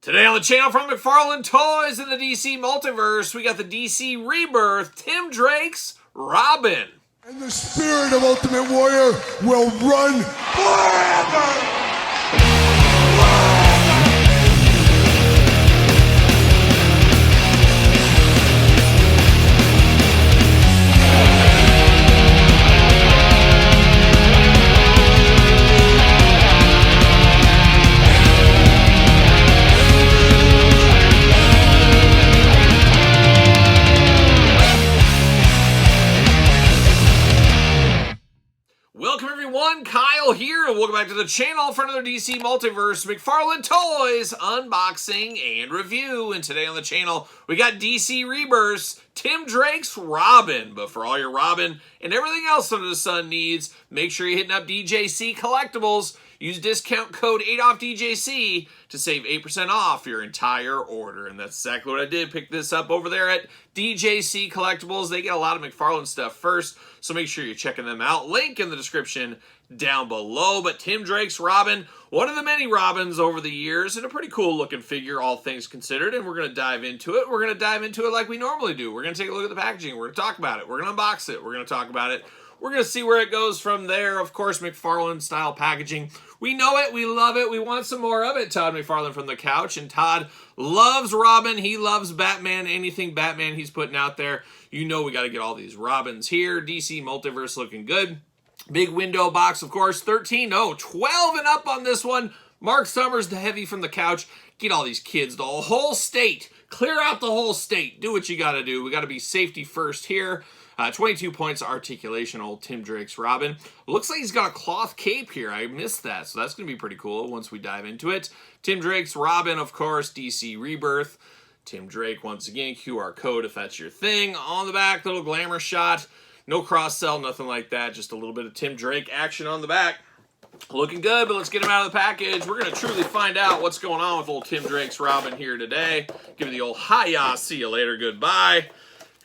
Today on the channel from McFarlane Toys in the DC Multiverse, we got the DC Rebirth, Tim Drake's Robin. And the spirit of Ultimate Warrior will run forever! Welcome everyone, Kyle here, and welcome back to the channel for another DC Multiverse McFarlane Toys unboxing and review. And today on the channel, we got DC Rebirth's Tim Drake's Robin. But for all your Robin and everything else under the sun needs, make sure you're hitting up DJC Collectibles. Use discount code 8OFFDJC to save 8% off your entire order. And that's exactly what I did. Pick this up over there at DJC Collectibles. They get a lot of McFarlane stuff first, so make sure you're checking them out. Link in the description down below. But Tim Drake's Robin, one of the many Robins over the years, and a pretty cool looking figure, all things considered. And we're going to dive into it. We're going to dive into it like we normally do. We're going to take a look at the packaging. We're going to talk about it. We're going to unbox it. We're going to talk about it. We're going to see where it goes from there. Of course, McFarlane-style packaging. We know it. We love it. We want some more of it. Todd McFarlane from the couch. And Todd loves Robin. He loves Batman. Anything Batman he's putting out there. You know we got to get all these Robins here. DC Multiverse looking good. Big window box, of course. 13, no, 12 and up on this one. Mark Summers, the heavy from the couch. Get all these kids, the whole state. Clear out the whole state. Do what you got to do. We got to be safety first here. 22 points articulation, old Tim Drake's Robin. Looks like he's got a cloth cape here. I missed that, so that's going to be pretty cool once we dive into it. Tim Drake's Robin, of course, DC Rebirth. Tim Drake, once again, QR code if that's your thing. On the back, little glamour shot. No cross-sell, nothing like that. Just a little bit of Tim Drake action on the back. Looking good, but let's get him out of the package. We're going to truly find out what's going on with old Tim Drake's Robin here today. Give it the old hi-ya, see you later, goodbye.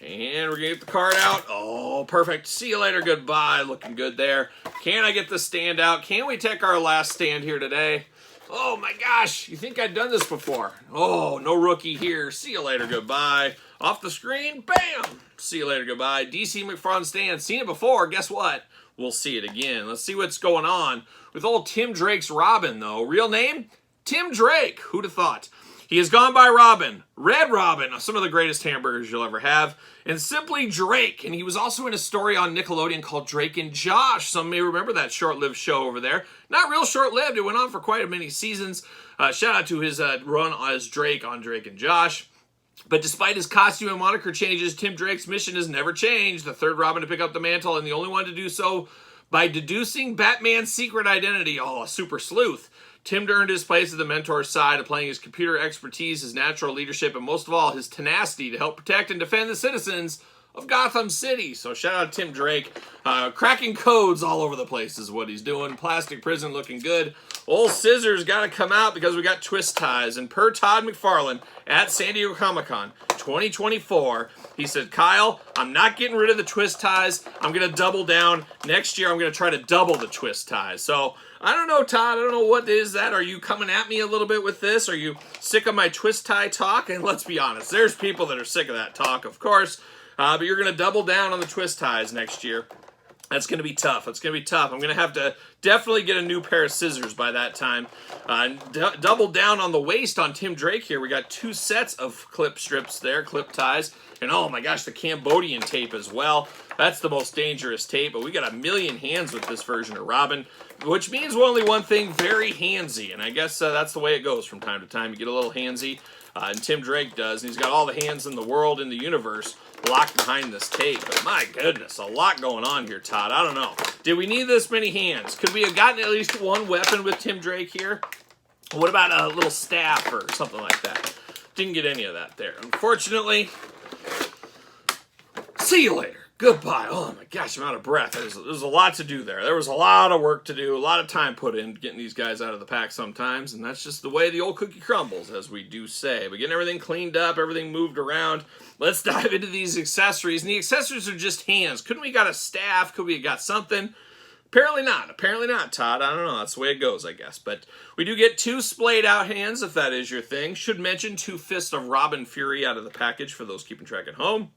And we're going to get the card out. Oh, perfect. See you later. Goodbye. Looking good there. Can I get the stand out? Can we take our last stand here today? Oh, my gosh. You think I'd done this before? Oh, no rookie here. See you later. Goodbye. Off the screen. Bam. See you later. Goodbye. DC McFarlane stand. Seen it before. Guess what? We'll see it again. Let's see what's going on with old Tim Drake's Robin, though. Real name? Tim Drake. Who'd have thought? He has gone by Robin, Red Robin, some of the greatest hamburgers you'll ever have, and simply Drake. And he was also in a story on Nickelodeon called Drake and Josh. Some may remember that short-lived show over there. Not real short-lived. It went on for quite many seasons. Shout out to his run as Drake on Drake and Josh. But despite his costume and moniker changes, Tim Drake's mission has never changed. The third Robin to pick up the mantle, and the only one to do so by deducing Batman's secret identity. Oh, a super sleuth. Tim earned his place at the mentor's side, applying his computer expertise, his natural leadership, and most of all, his tenacity to help protect and defend the citizens of Gotham City. So shout out to Tim Drake. Cracking codes all over the place is what he's doing. Plastic prison looking good. Old scissors got to come out because we got twist ties. And per Todd McFarlane at San Diego Comic-Con 2024, he said, Kyle, I'm not getting rid of the twist ties. I'm going to double down. Next year, I'm going to try to double the twist ties. So I don't know, Todd. I don't know what is that. Are you coming at me a little bit with this? Are you sick of my twist tie talk? And let's be honest, there's people that are sick of that talk, of course. But you're going to double down on the twist ties next year. That's going to be tough. It's going to be tough. I'm going to have to definitely get a new pair of scissors by that time. Double down on the waist on Tim Drake here. We got two sets of clip strips there, clip ties. And oh my gosh, the Cambodian tape as well. That's the most dangerous tape. But we got a million hands with this version of Robin, which means only one thing, very handsy. And I guess that's the way it goes from time to time. You get a little handsy. And Tim Drake does. And he's got all the hands in the world, in the universe, locked behind this tape. But my goodness, a lot going on here, Todd. I don't know. Did we need this many hands? Could we have gotten at least one weapon with Tim Drake here? What about a little staff or something like that? Didn't get any of that there. Unfortunately, see you later. Goodbye. Oh my gosh, I'm out of breath. There's a lot to do there. There was a lot of work to do, a lot of time put in getting these guys out of the pack sometimes, and that's just the way the old cookie crumbles, as we do say. But getting everything cleaned up, everything moved around. Let's dive into these accessories, and the accessories are just hands. Couldn't we got a staff? Could we have got something? Apparently not, Todd. I don't know. That's the way it goes, I guess. But we do get 2 splayed out hands, if that is your thing. Should mention 2 fists of Robin Fury out of the package for those keeping track at home.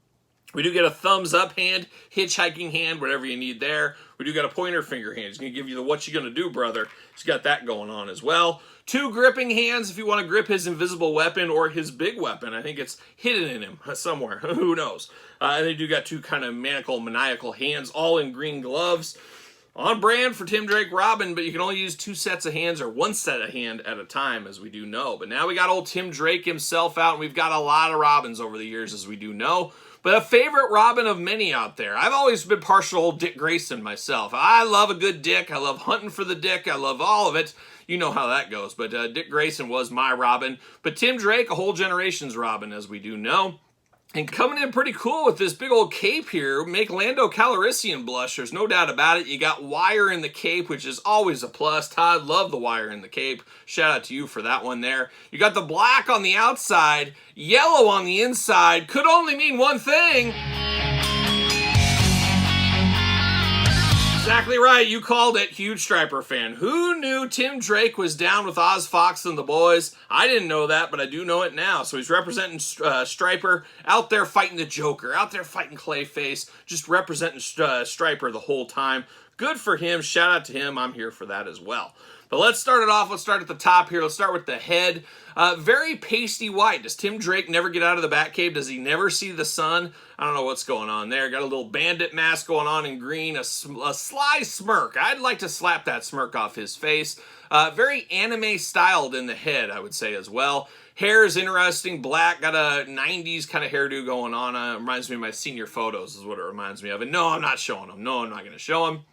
We do get a thumbs up hand, hitchhiking hand, whatever you need there. We do got a pointer finger hand. He's going to give you the what you gonna do, brother. He's got that going on as well. 2 gripping hands if you want to grip his invisible weapon or his big weapon. I think it's hidden in him somewhere. Who knows? And they do got 2 kind of maniacal hands, all in green gloves. On brand for Tim Drake Robin, but you can only use 2 sets of hands or 1 set of hand at a time, as we do know. But now we got old Tim Drake himself out, and we've got a lot of Robins over the years, as we do know. But a favorite Robin of many out there. I've always been partial to old Dick Grayson myself. I love a good Dick. I love hunting for the Dick. I love all of it. You know how that goes. But Dick Grayson was my Robin. But Tim Drake, a whole generation's Robin, as we do know. And coming in pretty cool with this big old cape here, make Lando Calrissian blush. There's no doubt about it. You got wire in the cape, which is always a plus. Todd, love the wire in the cape. Shout out to you for that one there. You got the black on the outside, yellow on the inside. Could only mean one thing. Exactly right, you called it, huge Striper fan. Who knew Tim Drake was down with Oz Fox and the boys? I didn't know that, but I do know it now. So he's representing Striper, out there fighting the Joker, out there fighting Clayface, just representing Striper the whole time. Good for him, shout out to him, I'm here for that as well. But let's start it off. Let's start at the top here. Let's start with the head. Very pasty white. Does Tim Drake never get out of the Batcave? Does he never see the sun? I don't know what's going on there. Got a little bandit mask going on in green. A sly smirk. I'd like to slap that smirk off his face. Very anime styled in the head, I would say as well. Hair is interesting, black, got a 90s kind of hairdo going on. Reminds me of my senior photos is what it reminds me of. And no, I'm not showing them. No, I'm not going to show them.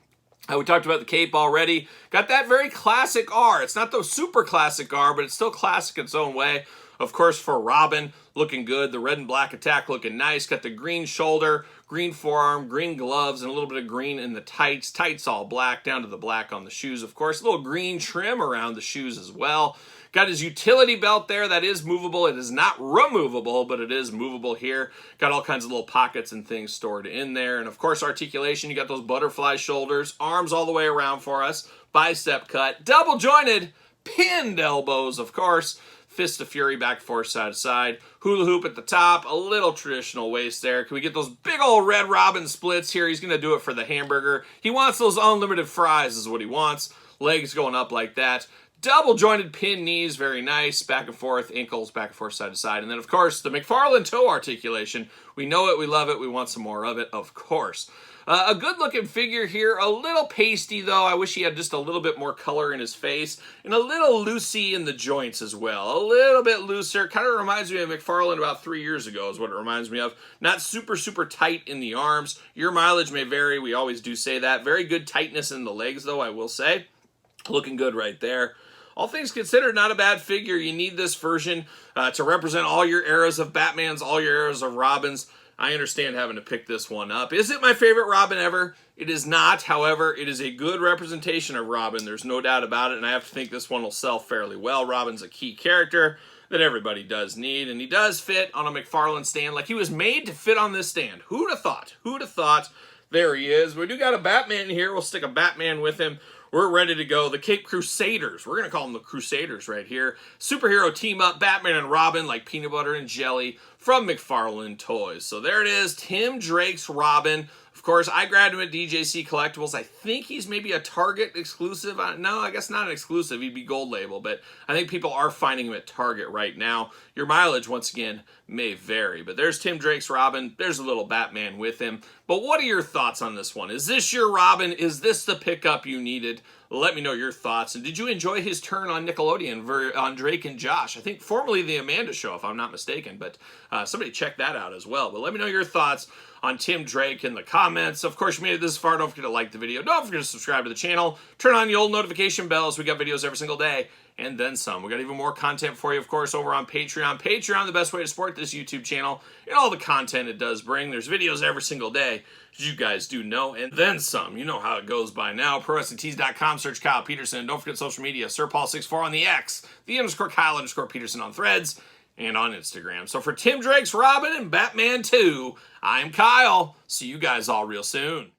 We talked about the cape already. Got that very classic R. It's not the super classic R, but it's still classic its own way. Of course, for Robin, looking good. The red and black attack looking nice. Got the green shoulder, green forearm, green gloves, and a little bit of green in the tights. Tights all black, down to the black on the shoes, of course. A little green trim around the shoes as well. Got his utility belt there. That is movable. It is not removable, but it is movable here. Got all kinds of little pockets and things stored in there. And of course, articulation. You got those butterfly shoulders, arms all the way around for us, bicep cut, double jointed, pinned elbows, of course. Fist of Fury, back forth, side to side. Hula hoop at the top, a little traditional waist there. Can we get those big old Red Robin splits here? He's going to do it for the hamburger. He wants those unlimited fries is what he wants. Legs going up like that. Double jointed pin knees, very nice. Back and forth, ankles, back and forth, side to side. And then, of course, the McFarlane toe articulation. We know it, we love it, we want some more of it, of course. A good-looking figure here, a little pasty, though. I wish he had just a little bit more color in his face, and a little loosey in the joints as well. A little bit looser. Kind of reminds me of McFarlane about 3 years ago is what it reminds me of. Not super, super tight in the arms. Your mileage may vary. We always do say that. Very good tightness in the legs, though, I will say. Looking good right there. All things considered, not a bad figure. You need this version to represent all your eras of Batmans, all your eras of Robins. I understand having to pick this one up. Is it my favorite Robin ever? It is not. However, it is a good representation of Robin. There's no doubt about it, and I have to think this one will sell fairly well. Robin's a key character that everybody does need, and he does fit on a McFarlane stand. Like, he was made to fit on this stand. Who'd have thought? Who'd have thought? There he is. We do got a Batman here. We'll stick a Batman with him. We're ready to go. The Cape Crusaders. We're going to call them the Crusaders right here. Superhero team up, Batman and Robin, like peanut butter and jelly, from McFarlane Toys. So there it is, Tim Drake's Robin. Of course, I grabbed him at DJC Collectibles. I think he's maybe a Target exclusive. No, I guess not an exclusive. He'd be gold label, but I think people are finding him at Target right now. Your mileage, once again, may vary. But there's Tim Drake's Robin. There's a little Batman with him. But what are your thoughts on this one? Is this your Robin? Is this the pickup you needed? Let me know your thoughts. And did you enjoy his turn on Nickelodeon on Drake and Josh? I think formerly the Amanda Show, if I'm not mistaken. But somebody check that out as well. But let me know your thoughts on Tim Drake in the comments. Of course, you made it this far. Don't forget to like the video. Don't forget to subscribe to the channel. Turn on the old notification bells. We got videos every single day. And then some. We got even more content for you, of course, over on Patreon. Patreon, the best way to support this YouTube channel and all the content it does bring. There's videos every single day, as you guys do know, and then some. You know how it goes by now. ProWrestlingTees.com, search Kyle Peterson. Don't forget social media, SirPaul64 on the X, the _Kyle_Peterson on Threads, and on Instagram. So for Tim Drake's Robin and Batman 2, I'm Kyle. See you guys all real soon.